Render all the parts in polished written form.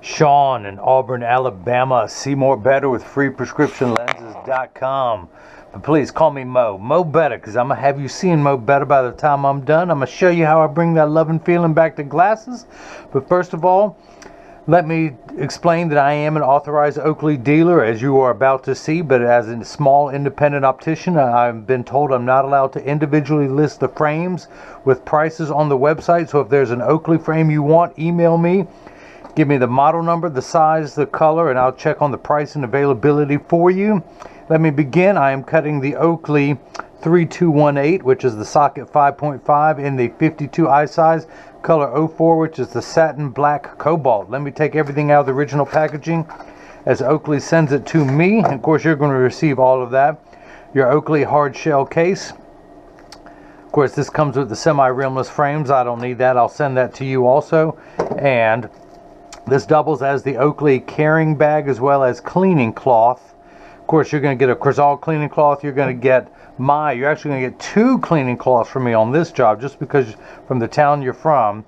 Shawn in Auburn, Alabama. See more better with freeprescriptionlenses.com. But please call me Mo. Mo Better, because I'm going to have you seeing Mo Better by the time I'm done. I'm going to show you how I bring that love and feeling back to glasses. But first of all, let me explain that I am an authorized Oakley dealer, as you are about to see, but as a small independent optician, I've been told I'm not allowed to individually list the frames with prices on the website. So if there's an Oakley frame you want, email me. Give me the model number, the size, the color, and I'll check on the price and availability for you. Let me begin. I am cutting the Oakley 3218, which is the socket 5.5 in the 52 eye size, color 04, which is the satin black cobalt. Let me take everything out of the original packaging as Oakley sends it to me. And of course, you're going to receive all of that. Your Oakley hard shell case. Of course, this comes with the semi-rimless frames. I don't need that. I'll send that to you also. And this doubles as the Oakley carrying bag as well as cleaning cloth. Of course, you're going to get a Crizal cleaning cloth. You're going to get you're actually going to get 2 cleaning cloths from me on this job, just because from the town you're from.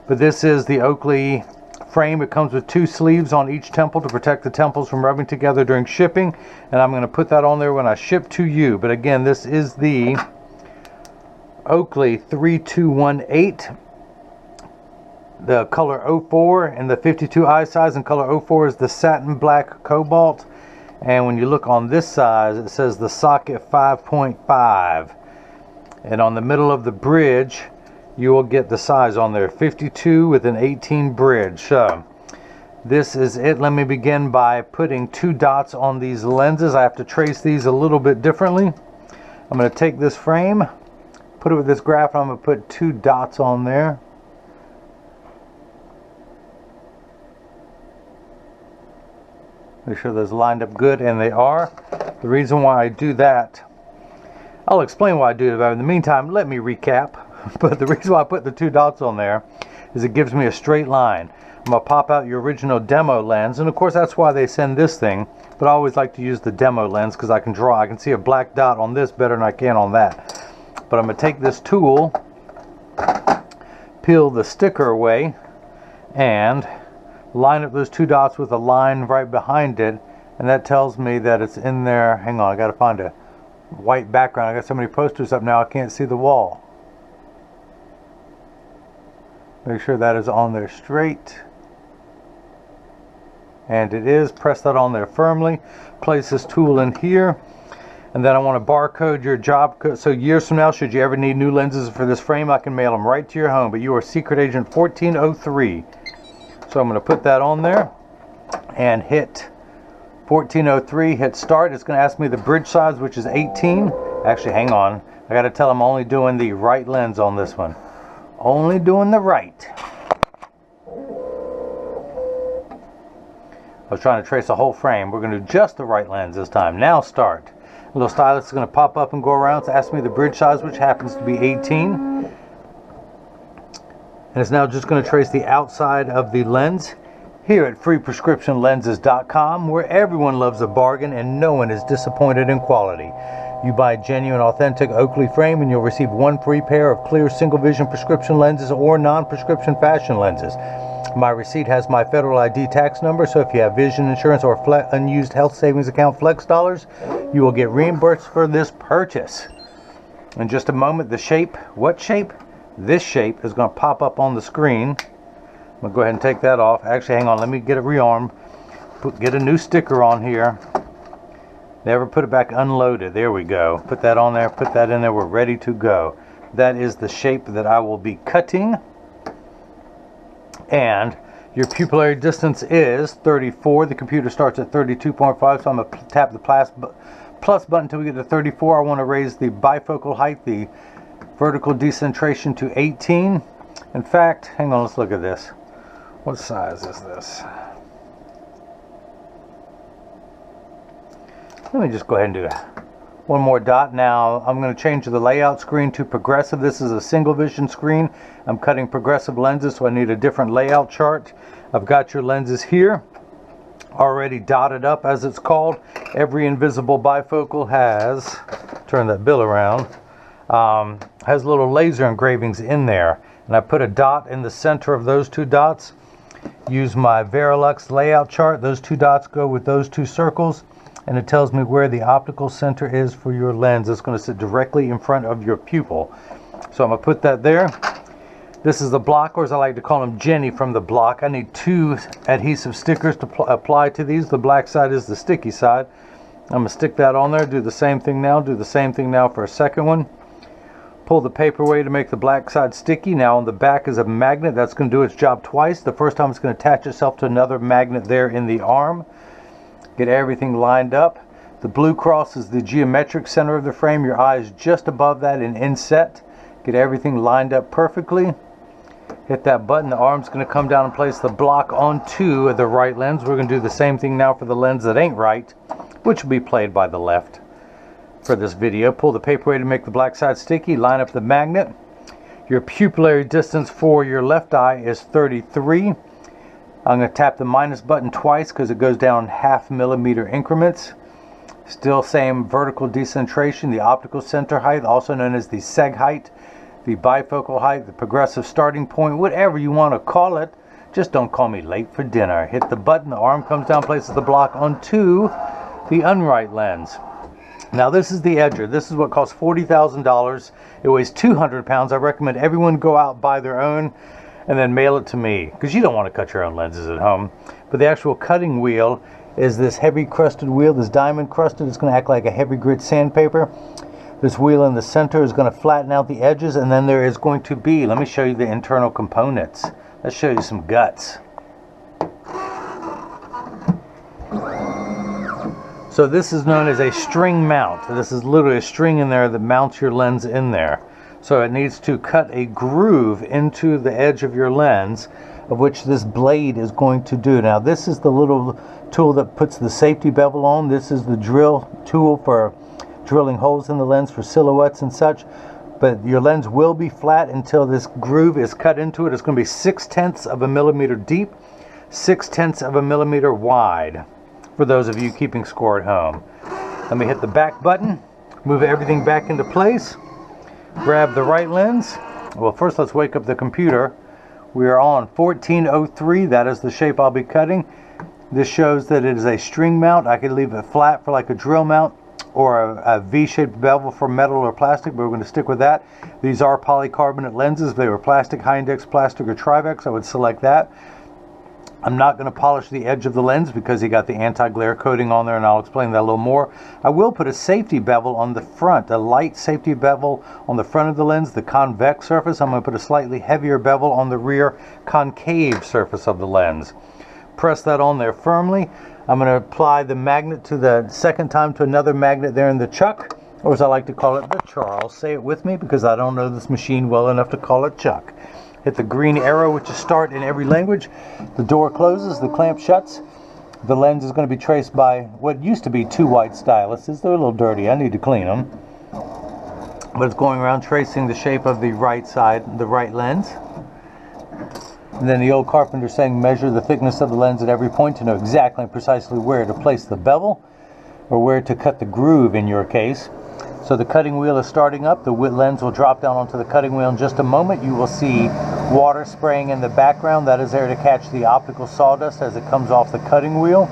But this is the Oakley frame. It comes with 2 sleeves on each temple to protect the temples from rubbing together during shipping. And I'm going to put that on there when I ship to you. But again, this is the Oakley 3218. The color 04 and the 52 eye size, and color 04 is the satin black cobalt. And when you look on this size, it says the socket 5.5. And on the middle of the bridge, you will get the size on there, 52 with an 18 bridge. So this is it. Let me begin by putting 2 dots on these lenses. I have to trace these a little bit differently. I'm going to take this frame, put it with this graph, and I'm going to put 2 dots on there. Make sure those lined up good, and they are. The reason why I do that, I'll explain why I do it, but in the meantime, let me recap. But the reason why I put the 2 dots on there is it gives me a straight line. I'm going to pop out your original demo lens, and of course that's why they send this thing, but I always like to use the demo lens because I can see a black dot on this better than I can on that. But I'm going to take this tool, peel the sticker away, and line up those 2 dots with a line right behind it, and that tells me that it's in there. Hang on, I gotta find a white background. I got so many posters up now I can't see the wall. Make sure that is on there straight, and it is. Press that on there firmly. Place this tool in here, and then I want to barcode your job code, so years from now, should you ever need new lenses for this frame, I can mail them right to your home. But you are secret agent 1403. So I'm going to put that on there and hit 1403, hit start. It's going to ask me the bridge size, which is 18. Actually, hang on. I got to tell them I'm only doing the right lens on this one. Only doing the right. I was trying to trace a whole frame. We're going to do just the right lens this time. Now start. A little stylus is going to pop up and go around. It's asking me the bridge size, which happens to be 18. And it's now just going to trace the outside of the lens here at freeprescriptionlenses.com, where everyone loves a bargain and no one is disappointed in quality. You buy a genuine, authentic Oakley frame and you'll receive 1 free pair of clear single vision prescription lenses or non-prescription fashion lenses. My receipt has my federal ID tax number, so if you have vision insurance or unused health savings account flex dollars, you will get reimbursed for this purchase. In just a moment, the shape, what shape? This shape is going to pop up on the screen. I'm going to go ahead and take that off. Actually, hang on. Let me get it rearmed. Get a new sticker on here. Never put it back unloaded. There we go. Put that on there. Put that in there. We're ready to go. That is the shape that I will be cutting. And your pupillary distance is 34. The computer starts at 32.5. So I'm going to tap the plus button until we get to 34. I want to raise the bifocal height, the vertical decentration, to 18. In fact, hang on, let's look at this. What size is this? Let me just go ahead and do one more dot. Now I'm going to change the layout screen to progressive. This is a single vision screen. I'm cutting progressive lenses, so I need a different layout chart. I've got your lenses here already dotted up, as it's called. Every invisible bifocal has, turn that bill around, has little laser engravings in there, and I put a dot in the center of those 2 dots. Use my Verilux layout chart. Those two dots go with those two circles, and it tells me where the optical center is for your lens. It's going to sit directly in front of your pupil. So I'm going to put that there. This is the block, or as I like to call them, Jenny from the block. I need 2 adhesive stickers to apply to these. The black side is the sticky side. I'm going to stick that on there, do the same thing now, do the same thing now for a second one. Pull the paper away to make the black side sticky. Now on the back is a magnet. That's going to do its job twice. The first time it's going to attach itself to another magnet there in the arm. Get everything lined up. The blue cross is the geometric center of the frame. Your eye is just above that in inset. Get everything lined up perfectly. Hit that button. The arm's going to come down and place the block onto the right lens. We're going to do the same thing now for the lens that ain't right, which will be played by the left. For this video, pull the paper away to make the black side sticky. Line up the magnet. Your pupillary distance for your left eye is 33. I'm going to tap the minus button twice because it goes down 0.5 millimeter increments. Still same vertical decentration, the optical center height, also known as the seg height, the bifocal height, the progressive starting point, whatever you want to call it. Just don't call me late for dinner. Hit the button, the arm comes down, places the block onto the unright lens. Now this is the edger. This is what costs $40,000. It weighs 200 pounds. I recommend everyone go out, buy their own, and then mail it to me, because you don't want to cut your own lenses at home. But the actual cutting wheel is this heavy crusted wheel, this diamond crusted. It's going to act like a heavy grit sandpaper. This wheel in the center is going to flatten out the edges, and then there is going to be, let me show you the internal components. Let's show you some guts. So this is known as a string mount. This is literally a string in there that mounts your lens in there. So it needs to cut a groove into the edge of your lens, of which this blade is going to do. Now this is the little tool that puts the safety bevel on. This is the drill tool for drilling holes in the lens for silhouettes and such. But your lens will be flat until this groove is cut into it. It's going to be 0.6 of a millimeter deep, 0.6 of a millimeter wide, for those of you keeping score at home. Let me hit the back button, move everything back into place, grab the right lens. Well, first let's wake up the computer. We are on 1403. That is the shape I'll be cutting. This shows that it is a string mount. I could leave it flat for like a drill mount, or a V-shaped bevel for metal or plastic, but we're going to stick with that. These are polycarbonate lenses. If they were plastic, high index plastic, or Trivex, I would select that. I'm not going to polish the edge of the lens because you got the anti-glare coating on there, and I'll explain that a little more. I will put a safety bevel on the front, a light safety bevel on the front of the lens, the convex surface. I'm going to put a slightly heavier bevel on the rear concave surface of the lens. Press that on there firmly. I'm going to apply the magnet to the second time to another magnet there in the chuck, or as I like to call it, the Charles. Say it with me because I don't know this machine well enough to call it chuck. Hit the green arrow, which is start in every language. The door closes, the clamp shuts. The lens is going to be traced by what used to be 2 white styluses. They're a little dirty. I need to clean them. But it's going around tracing the shape of the right side, the right lens. And then the old carpenter saying, measure the thickness of the lens at every point to know exactly and precisely where to place the bevel, or where to cut the groove in your case. So the cutting wheel is starting up. The lens will drop down onto the cutting wheel in just a moment. You will see water spraying in the background. That is there to catch the optical sawdust as it comes off the cutting wheel.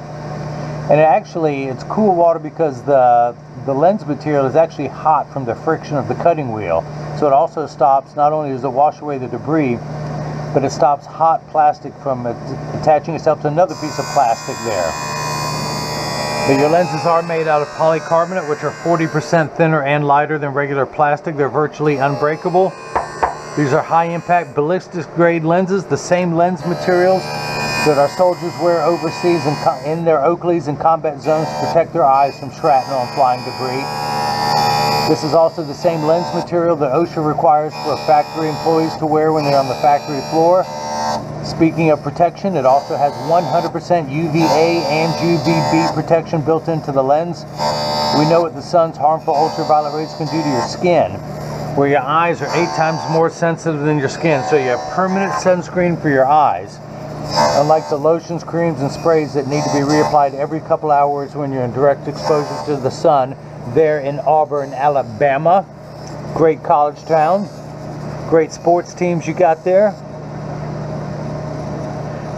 And it's cool water because the lens material is actually hot from the friction of the cutting wheel. So it also stops, not only does it wash away the debris, but it stops hot plastic from attaching itself to another piece of plastic there. But your lenses are made out of polycarbonate, which are 40% thinner and lighter than regular plastic. They're virtually unbreakable. These are high impact ballistic grade lenses, the same lens materials that our soldiers wear overseas in their Oakleys in combat zones to protect their eyes from shrapnel and flying debris. This is also the same lens material that OSHA requires for factory employees to wear when they're on the factory floor. Speaking of protection, it also has 100% UVA and UVB protection built into the lens. We know what the sun's harmful ultraviolet rays can do to your skin, where your eyes are 8 times more sensitive than your skin, so you have permanent sunscreen for your eyes. Unlike the lotions, creams, and sprays that need to be reapplied every couple hours when you're in direct exposure to the sun there in Auburn, Alabama. Great college town. Great sports teams you got there.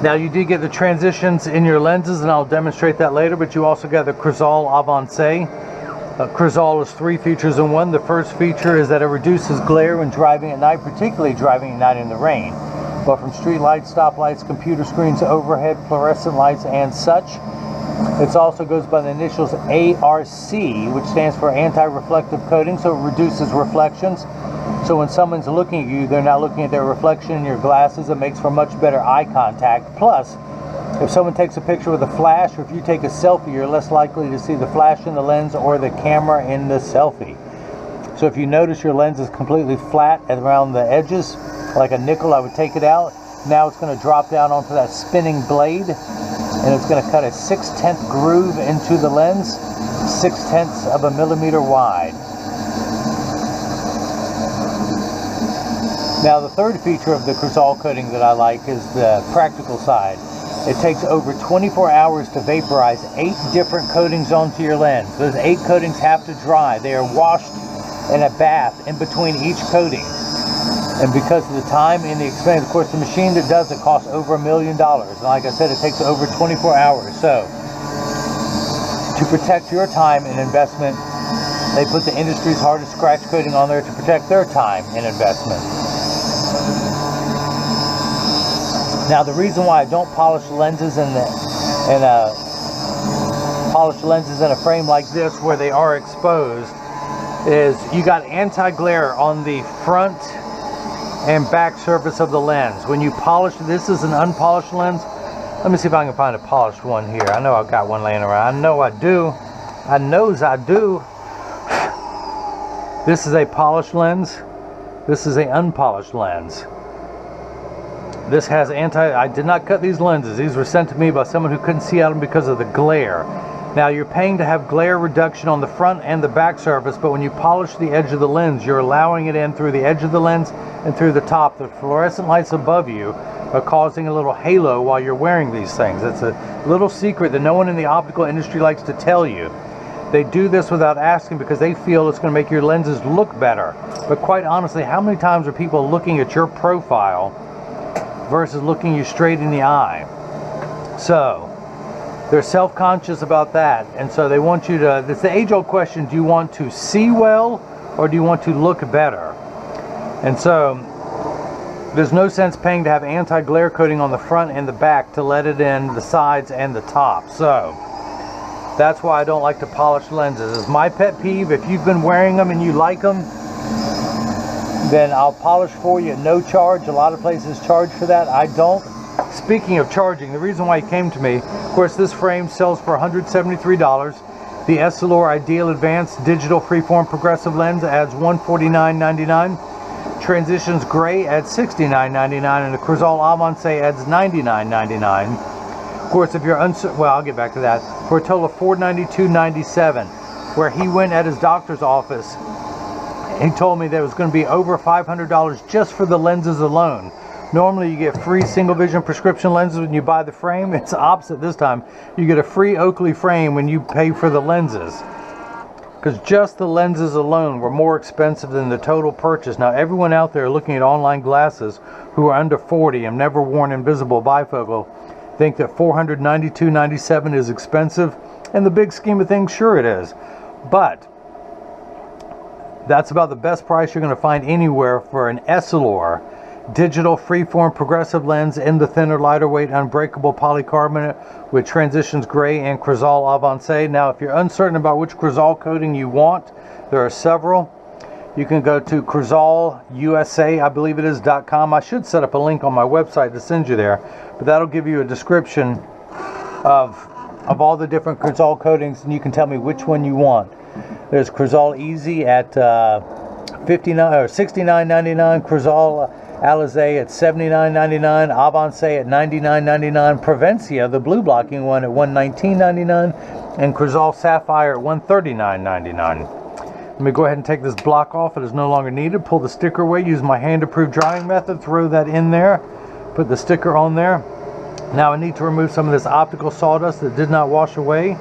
Now you do get the transitions in your lenses, and I'll demonstrate that later, but you also get the Crizal Avance. Crizal is 3 features in one. The first feature is that it reduces glare when driving at night, particularly driving at night in the rain. But from street lights, stoplights, computer screens, overhead, fluorescent lights, and such. It also goes by the initials ARC, which stands for anti-reflective coating, so it reduces reflections. So when someone's looking at you, they're not looking at their reflection in your glasses. It makes for much better eye contact. Plus, if someone takes a picture with a flash, or if you take a selfie, you're less likely to see the flash in the lens or the camera in the selfie. So if you notice your lens is completely flat around the edges, like a nickel, I would take it out. Now it's going to drop down onto that spinning blade, and it's going to cut a 6/10 groove into the lens, 6/10 of a millimeter wide. Now the third feature of the Crizal coating that I like is the practical side. It takes over 24 hours to vaporize 8 different coatings onto your lens. Those 8 coatings have to dry. They are washed in a bath in between each coating. And because of the time and the expense, of course, the machine that does it costs over $1 million. And like I said, it takes over 24 hours. So, to protect your time and investment, they put the industry's hardest scratch coating on there to protect their time and investment. Now, the reason why I don't polish lenses in a frame like this where they are exposed is you got anti-glare on the front and back surface of the lens. When you polish, this is an unpolished lens. Let me see if I can find a polished one here. I know I've got one laying around. I know I do. I knows I do. This is a polished lens. This is an unpolished lens. This has I did not cut these lenses. These were sent to me by someone who couldn't see out of them because of the glare. Now you're paying to have glare reduction on the front and the back surface, but when you polish the edge of the lens, you're allowing it in through the edge of the lens and through the top. The fluorescent lights above you are causing a little halo while you're wearing these things. It's a little secret that no one in the optical industry likes to tell you. They do this without asking because they feel it's going to make your lenses look better. But quite honestly, how many times are people looking at your profile versus looking you straight in the eye? So they're self-conscious about that, and so they want you to, it's the age-old question, do you want to see well or do you want to look better? And so there's no sense paying to have anti-glare coating on the front and the back to let it in the sides and the top. So that's why I don't like to polish lenses. It's my pet peeve. If you've been wearing them and you like them, then I'll polish for you at no charge. A lot of places charge for that. I don't. Speaking of charging, the reason why he came to me, of course, this frame sells for $173. The Essilor Ideal Advanced Digital Freeform Progressive Lens adds $149.99. Transitions Gray adds $69.99, and the Crizal Avance adds $99.99. Of course, if you're well, I'll get back to that. For a total of $492.97. Where he went at his doctor's office, he told me there was going to be over $500 just for the lenses alone. Normally you get free single vision prescription lenses when you buy the frame. It's opposite this time. You get a free Oakley frame when you pay for the lenses. Because just the lenses alone were more expensive than the total purchase. Now everyone out there looking at online glasses who are under 40 and never worn invisible bifocal think that $492.97 is expensive. In the big scheme of things, sure it is. But that's about the best price you're going to find anywhere for an Essilor digital freeform progressive lens in the thinner, lighter weight, unbreakable polycarbonate with Transitions Gray and Crizal Avance. Now, if you're uncertain about which Crizal coating you want, there are several. You can go to CrizalUSA, I believe it is, .com. I should set up a link on my website to send you there, but that'll give you a description of all the different Crizal coatings, and you can tell me which one you want. There's Crizal Easy at $69.99, Crizal Alizé at $79.99, Avance at $99.99, Provencia, the blue blocking one, at $119.99, and Crizal Sapphire at $139.99. Let me go ahead and take this block off. It is no longer needed. Pull the sticker away. Use my hand-approved drying method. Throw that in there. Put the sticker on there. Now I need to remove some of this optical sawdust that did not wash away.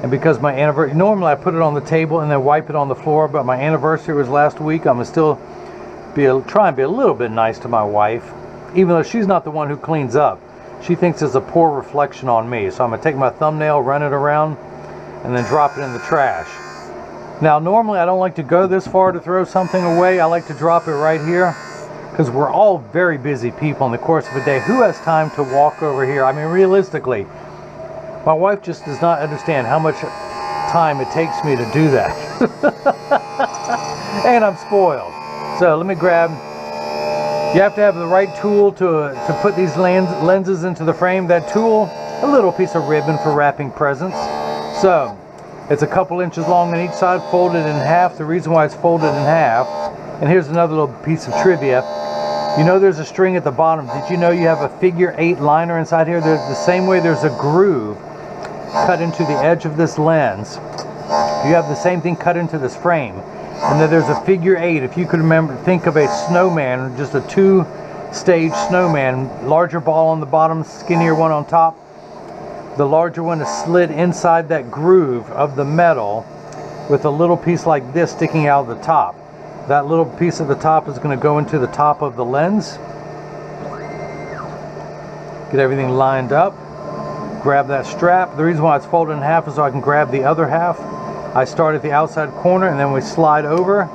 And because my anniversary, normally I put it on the table and then wipe it on the floor, but my anniversary was last week. I'm going to still try and be a little bit nice to my wife, even though she's not the one who cleans up. she thinks it's a poor reflection on me. So I'm going to take my thumbnail, run it around, and then drop it in the trash. Now normally I don't like to go this far to throw something away. I like to drop it right here because we're all very busy people in the course of a day. Who has time to walk over here? I mean, realistically, my wife just does not understand how much time it takes me to do that. And I'm spoiled. So let me grab, you have to have the right tool to put these lenses into the frame. That tool, a little piece of ribbon for wrapping presents. So it's a couple inches long on each side, folded in half. The reason why it's folded in half, and here's another little piece of trivia. You know there's a string at the bottom. Did you know you have a figure 8 liner inside here? There's the same way there's a groove cut into the edge of this lens. You have the same thing cut into this frame. And then there's a figure 8. If you could remember, think of a snowman, just a 2-stage snowman. Larger ball on the bottom, skinnier one on top. The larger one is slid inside that groove of the metal with a little piece like this sticking out of the top. That little piece of the top is going to go into the top of the lens. Get everything lined up. Grab that strap. The reason why it's folded in half is so I can grab the other half. I start at the outside corner and then we slide over.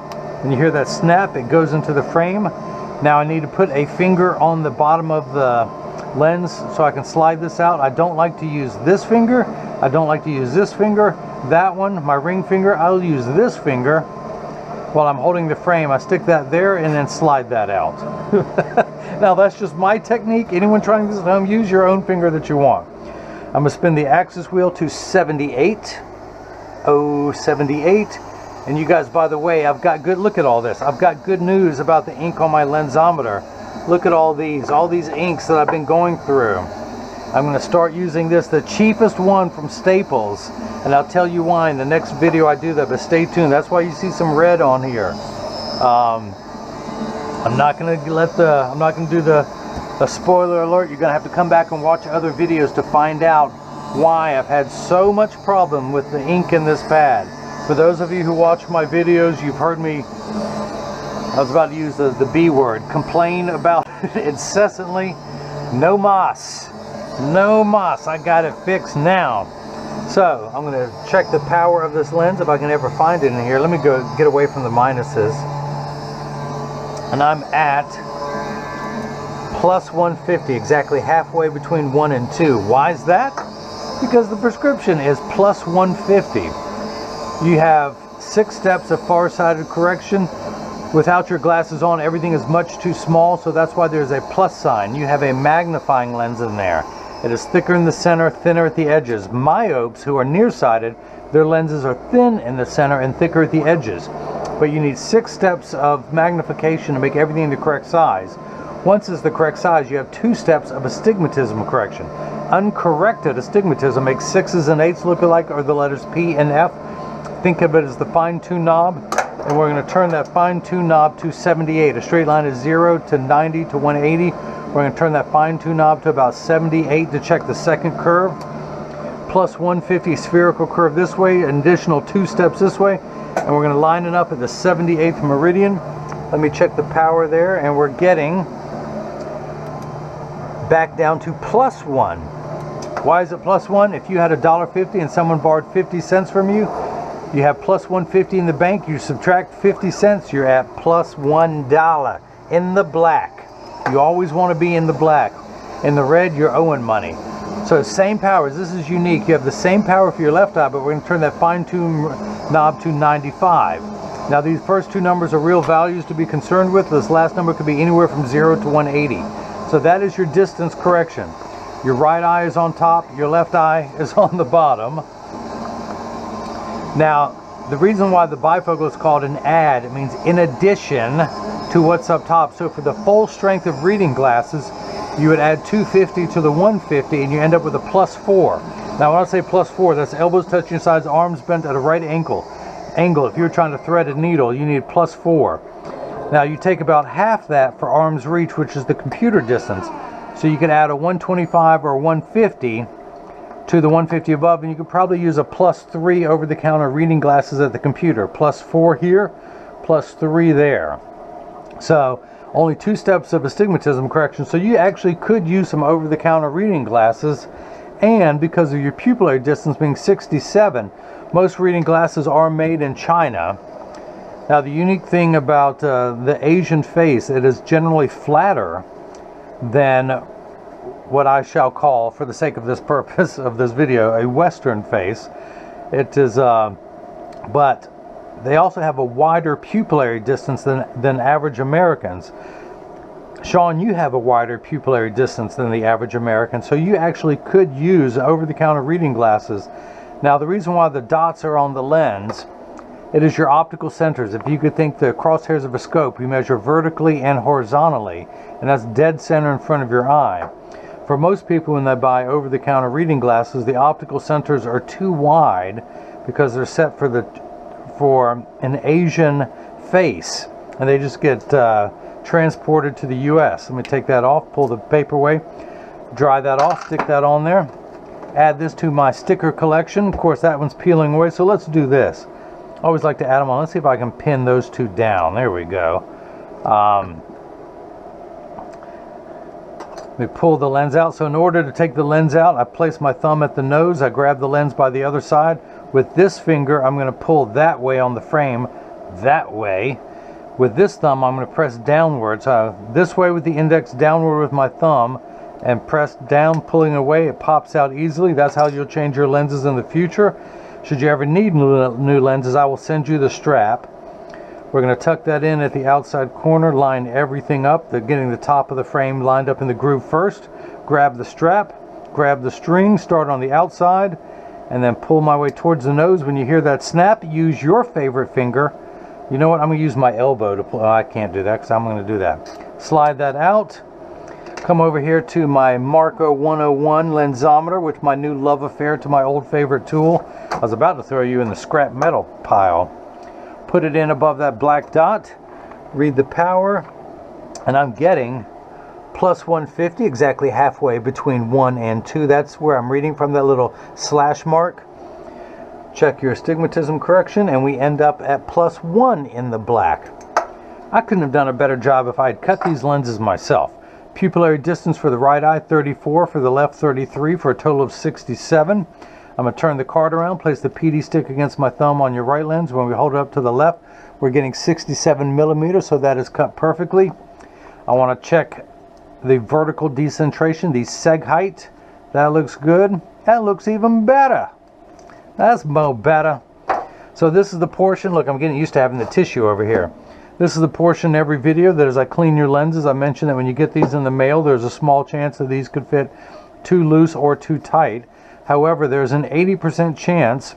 When you hear that snap, it goes into the frame. Now I need to put a finger on the bottom of the lens so I can slide this out. I don't like to use this finger. I don't like to use this finger. That one, my ring finger, I'll use this finger while I'm holding the frame. I stick that there and then slide that out. Now that's just my technique. Anyone trying this at home, use your own finger that you want. I'm going to spin the axis wheel to 78. Oh, 78. And you guys, by the way, I've got good, look at all this. I've got good news about the ink on my lensometer. Look at all these inks that I've been going through. I'm going to start using this, the cheapest one from Staples, and I'll tell you why in the next video I do that, but stay tuned. That's why you see some red on here. I'm not going to do the spoiler alert. You're going to have to come back and watch other videos to find out why I've had so much problem with the ink in this pad. For those of you who watch my videos, you've heard me, I was about to use the B word, complain about it incessantly. No mas. No mas. I got it fixed now. So I'm going to check the power of this lens if I can ever find it in here. Let me go get away from the minuses. And I'm at plus 150, exactly halfway between 1 and 2. Why is that? Because the prescription is plus 150. You have 6 steps of far-sighted correction. Without your glasses on, everything is much too small, so that's why there's a plus sign. You have a magnifying lens in there. It is thicker in the center, thinner at the edges. Myopes who are nearsighted, their lenses are thin in the center and thicker at the edges. But you need 6 steps of magnification to make everything the correct size. Once it's the correct size, you have 2 steps of astigmatism correction. Uncorrected astigmatism makes 6s and 8s look alike, or the letters P and F. Think of it as the fine-tune knob. And we're going to turn that fine-tune knob to 78. A straight line is 0 to 90 to 180. We're going to turn that fine-tune knob to about 78 to check the second curve. Plus 150 spherical curve this way, an additional 2 steps this way. And we're going to line it up at the 78th meridian. Let me check the power there, and we're getting back down to plus 1. Why is it plus 1? If you had $1.50 and someone borrowed 50 cents from you, you have plus 150 in the bank, you subtract 50 cents, you're at plus $1 in the black. You always want to be in the black. In the red, you're owing money. So same powers. This is unique. You have the same power for your left eye, but we're going to turn that fine-tune knob to 95. Now these first 2 numbers are real values to be concerned with. This last number could be anywhere from 0 to 180. So that is your distance correction. Your right eye is on top, your left eye is on the bottom. Now, the reason why the bifocal is called an add, it means in addition to what's up top. So for the full strength of reading glasses, you would add 250 to the 150 and you end up with a plus 4. Now when I say plus 4, that's elbows touching your sides, arms bent at a right angle. If you're trying to thread a needle, you need plus 4. Now you take about half that for arm's reach, which is the computer distance. So you could add a 125 or 150 to the 150 above, and you could probably use a plus 3 over-the-counter reading glasses at the computer. Plus 4 here, plus 3 there. So only 2 steps of astigmatism correction. So you actually could use some over-the-counter reading glasses, and because of your pupillary distance being 67, most reading glasses are made in China. Now the unique thing about the Asian face, it is generally flatter than what I shall call, for the sake of this purpose of this video, a Western face. It is, but they also have a wider pupillary distance than average Americans. Shawn, you have a wider pupillary distance than the average American, so you actually could use over-the-counter reading glasses. Now the reason why the dots are on the lens, it is your optical centers. If you could think the crosshairs of a scope, you measure vertically and horizontally, and that's dead center in front of your eye. For most people, when they buy over-the-counter reading glasses, the optical centers are too wide because they're set for an Asian face, and they just get transported to the US. Let me take that off, pull the paper away, dry that off, stick that on there, add this to my sticker collection. Of course, that one's peeling away, so let's do this. I always like to add them on. Let's see if I can pin those 2 down. There we go. Let me pull the lens out. So in order to take the lens out, I place my thumb at the nose. I grab the lens by the other side. With this finger, I'm going to pull that way on the frame, that way. With this thumb, I'm going to press downwards. This way with the index, downward with my thumb, and press down, pulling away. It pops out easily. That's how you'll change your lenses in the future. Should you ever need new lenses, I will send you the strap. We're going to tuck that in at the outside corner, line everything up, getting the top of the frame lined up in the groove first. Grab the strap, grab the string, start on the outside, and then pull my way towards the nose. When you hear that snap, use your favorite finger. You know what? I'm going to use my elbow to pull. Oh, I can't do that because I'm going to do that. Slide that out. Come over here to my Marco 101 lensometer, which is my new love affair to my old favorite tool. I was about to throw you in the scrap metal pile. Put it in above that black dot, read the power, and I'm getting plus 150, exactly halfway between 1 and 2. That's where I'm reading from, that little slash mark. Check your astigmatism correction, and we end up at plus 1 in the black. I couldn't have done a better job if I had cut these lenses myself. Pupillary distance for the right eye, 34, for the left, 33, for a total of 67. I'm going to turn the card around, place the PD stick against my thumb on your right lens. When we hold it up to the left, we're getting 67 millimeters, so that is cut perfectly. I want to check the vertical decentration, the seg height. That looks good. That looks even better. That's mo better. So this is the portion. Look, I'm getting used to having the tissue over here. This is the portion in every video that as I clean your lenses, I mentioned that when you get these in the mail, there's a small chance that these could fit too loose or too tight. However, there's an 80% chance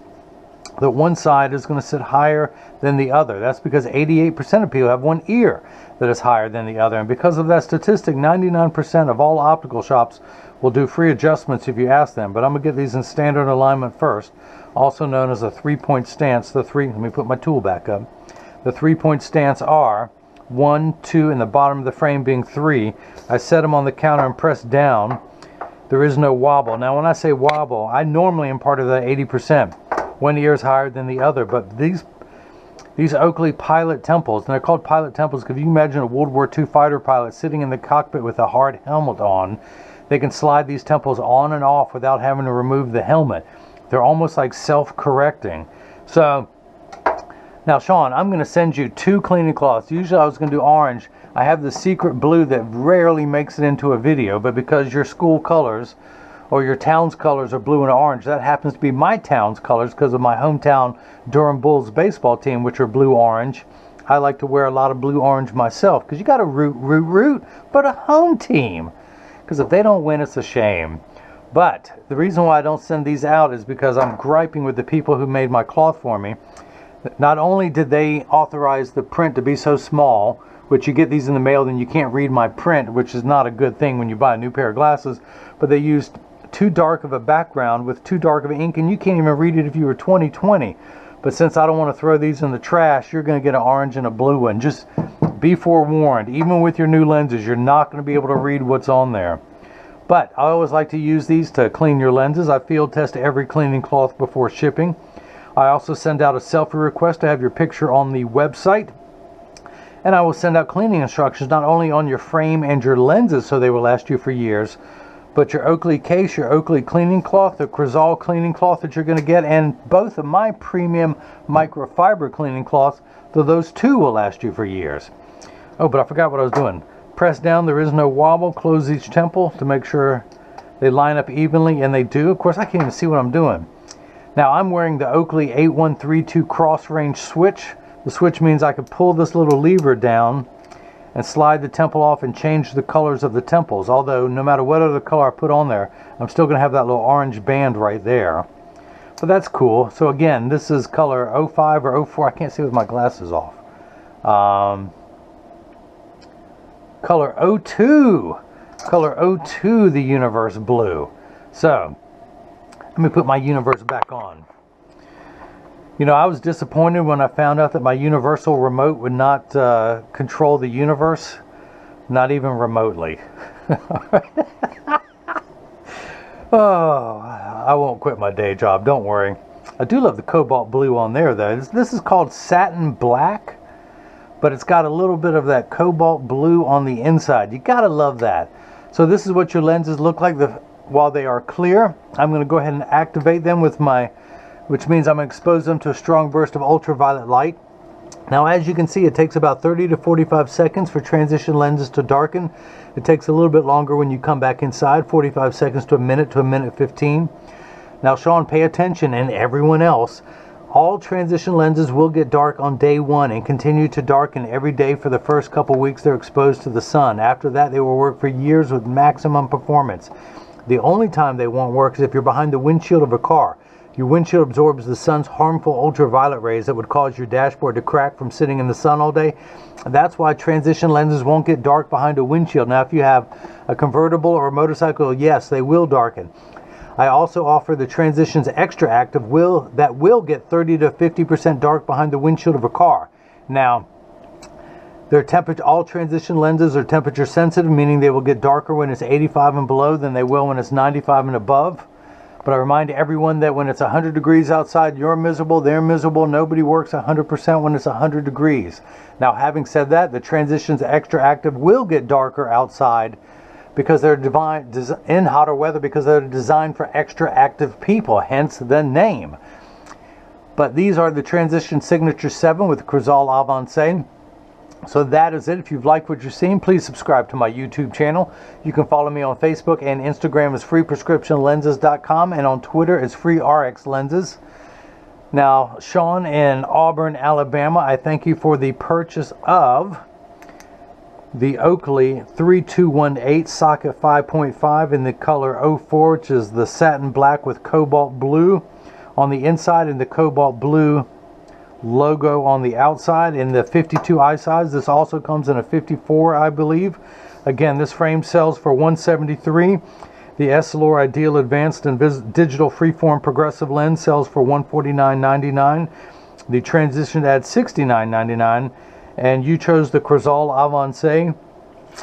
that one side is going to sit higher than the other. That's because 88% of people have one ear that is higher than the other. And because of that statistic, 99% of all optical shops will do free adjustments if you ask them. But I'm going to get these in standard alignment first, also known as a 3-point stance. Let me put my tool back up. The 3-point stance are 1, 2, and the bottom of the frame being 3. I set them on the counter and press down. There is no wobble. Now when I say wobble, I normally am part of that 80%. One ear is higher than the other, but these Oakley pilot temples, and they're called pilot temples because if you imagine a World War II fighter pilot sitting in the cockpit with a hard helmet on, they can slide these temples on and off without having to remove the helmet. They're almost like self-correcting. So now, Shawn, I'm going to send you 2 cleaning cloths. Usually I was going to do orange. I have the secret blue that rarely makes it into a video, but because your school colors or your town's colors are blue and orange, that happens to be my town's colors because of my hometown Durham Bulls baseball team, which are blue-orange. I like to wear a lot of blue-orange myself because you got to root for the home team. Because if they don't win, it's a shame. But the reason why I don't send these out is because I'm griping with the people who made my cloth for me. Not only did they authorize the print to be so small, which you get these in the mail, then you can't read my print, which is not a good thing when you buy a new pair of glasses, but they used too dark of a background with too dark of ink, and you can't even read it if you were 20/20. But since I don't want to throw these in the trash, you're going to get an orange and a blue one. Just be forewarned, even with your new lenses, you're not going to be able to read what's on there. But I always like to use these to clean your lenses. I field test every cleaning cloth before shipping. I also send out a selfie request to have your picture on the website. And I will send out cleaning instructions not only on your frame and your lenses so they will last you for years, but your Oakley case, your Oakley cleaning cloth, the Crizal cleaning cloth that you're going to get, and both of my premium microfiber cleaning cloths, so those too will last you for years. Oh, but I forgot what I was doing. Press down, there is no wobble. Close each temple to make sure they line up evenly, and they do. Of course, I can't even see what I'm doing. Now, I'm wearing the Oakley 8132 cross range switch. The switch means I can pull this little lever down and slide the temple off and change the colors of the temples. Although, no matter what other color I put on there, I'm still going to have that little orange band right there. But that's cool. So again, this is color 05 or 04. I can't see with my glasses off. Color 02. Color 02, the universe blue. So, let me put my universe back on. You know, I was disappointed when I found out that my universal remote would not control the universe, not even remotely. Oh, I won't quit my day job, don't worry. I do love the cobalt blue on there though. This is called satin black, but it's got a little bit of that cobalt blue on the inside. You gotta love that. So this is what your lenses look like while they are clear. I'm going to go ahead and activate them with which means I'm going to expose them to a strong burst of ultraviolet light. Now, as you can see, it takes about 30 to 45 seconds for transition lenses to darken. It takes a little bit longer when you come back inside, 45 seconds to a minute 15. Now, Shawn, pay attention, and everyone else. All transition lenses will get dark on day one and continue to darken every day for the first couple weeks they're exposed to the sun. After that, they will work for years with maximum performance. The only time they won't work is if you're behind the windshield of a car. Your windshield absorbs the sun's harmful ultraviolet rays that would cause your dashboard to crack from sitting in the sun all day. That's why transition lenses won't get dark behind a windshield. Now, if you have a convertible or a motorcycle, yes, they will darken. I also offer the Transitions Extra Active that will get 30 to 50% dark behind the windshield of a car. Now, all transition lenses are temperature sensitive, meaning they will get darker when it's 85 and below than they will when it's 95 and above. But I remind everyone that when it's 100 degrees outside, you're miserable, they're miserable. Nobody works 100% when it's 100 degrees. Now, having said that, the Transitions Extra Active will get darker outside because they're in hotter weather because they're designed for extra active people, hence the name. But these are the Transition Signature 7 with Crizal Avance. So that is it. If you've liked what you've seen, please subscribe to my YouTube channel. You can follow me on Facebook and Instagram as freeprescriptionlenses.com, and on Twitter as freerxlenses. Now, Shawn in Auburn, Alabama, I thank you for the purchase of the Oakley 3218 socket 5.5 in the color 04, which is the satin black with cobalt blue on the inside and the cobalt blue logo on the outside in the 52 eye size. This also comes in a 54, I believe. Again, this frame sells for $173. The Essilor Ideal Advanced and Digital Freeform Progressive Lens sells for $149.99. The Transition at $69.99. And you chose the Crizal Avance,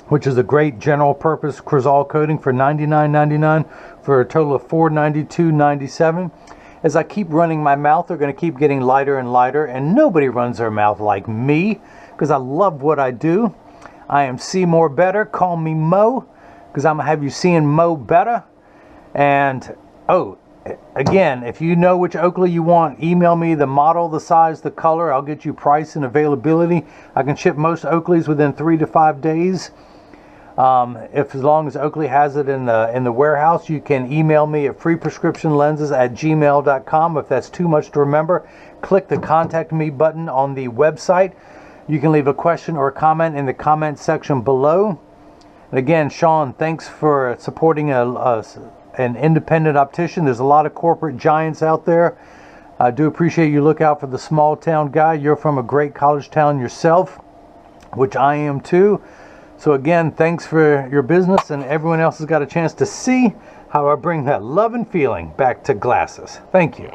which is a great general purpose Crizal coating for $99.99 for a total of $492.97. As I keep running my mouth, they're going to keep getting lighter and lighter, and nobody runs their mouth like me because I love what I do. I am See More Better. Call me Mo because I'm going to have you seeing Mo better. And, oh, again, if you know which Oakley you want, email me the model, the size, the color. I'll get you price and availability. I can ship most Oakleys within 3 to 5 days. As long as Oakley has it in the warehouse, you can email me at freeprescriptionlenses@gmail.com. If that's too much to remember, click the Contact Me button on the website. You can leave a question or a comment in the comment section below. And again, Shawn, thanks for supporting an independent optician. There's a lot of corporate giants out there. I do appreciate you look out for the small town guy. You're from a great college town yourself, which I am too. So again, thanks for your business, and everyone else has got a chance to see how I bring that love and feeling back to glasses. Thank you.